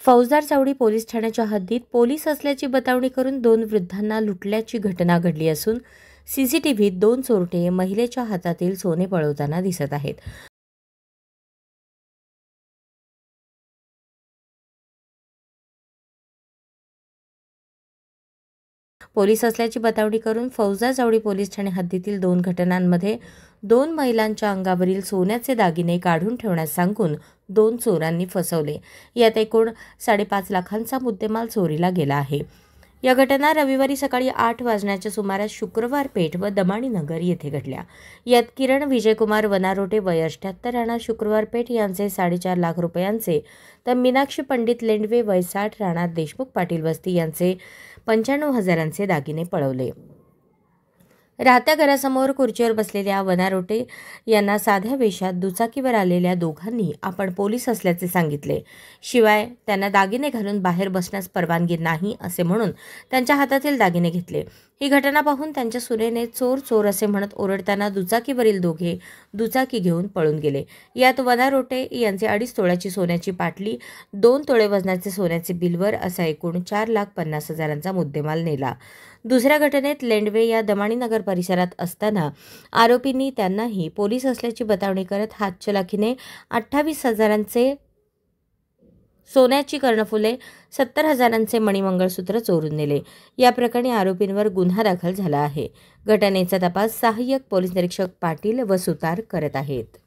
फौजदार चावडी पोलीस ठाण्याच्या हद्दीत पोलीस असल्याची बतावणी करून 2 वृद्धांना लुटल्याची घटना घडली असून सीसीटीव्हीत 2 चोरटे महिलेच्या हातातील सोने पळवताना दिसत आहेत. पोलीस असल्याची बतावणी करून फौजदार चावडी पोलीस ठाणे हद्दीतील 2 घटनांमध्ये 2 महिलांच्या अंगावरील सोन्याचे दागिने काढून ठेवण्यास सांगून 2 चोरांनी फसवले. यात एकूण 5.5 लाखांचा मुद्देमाल चोरीला गेला आहे. या घटना रविवारी सकाळी 8 वाजण्याच्या सुमारास शुक्रवार पेठ व दमाणीनगर येथे घडल्या. यात किरण विजयकुमार वनारोटे वय 78 राहणार शुक्रवार पेठ यांचे 4.5 लाख रुपयांचे, तर मीनाक्षी पंडित लेंडवे वय 60 राहणार देशमुख पाटील वस्ती यांचे 95,000चे दागिने पळवले. राहत्या घरासमोर खुर्चीवर बसलेल्या वनारोटे यांना साध्या वेशात दुचाकीवर आलेल्या दोघांनी आपण पोलीस असल्याचे सांगितले. शिवाय त्यांना दागिने घालून बाहेर बसण्यास परवानगी नाही असे म्हणून त्यांच्या हातातील दागिने घेतले. ही घटना पाहून त्यांच्या सुनेने चोर चोर असे म्हणत ओरडताना दुचाकीवरील दोघे दुचाकी घेऊन पळून गेले. यात वनारोटे यांचे 2.5 तोळ्याची सोन्याची पाटली, 2 तोळे वजनाचे सोन्याचे बिल्वर असा एकूण 4,50,000चा मुद्देमाल नेला. दुसऱ्या घटनेत लेंडवे या दमाणीनगर परिसरात असताना आरोपींनी त्यांनाही पोलीस असल्याची बतावणी करत हातचलाखीने 28,000चे सोन्याची कर्णफुले, 70,000चे मणिमंगळसूत्र चोरून नेले. या प्रकरणी आरोपींवर गुन्हा दाखल झाला आहे. घटनेचा तपास सहाय्यक पोलीस निरीक्षक पाटील व सुतार करत आहेत.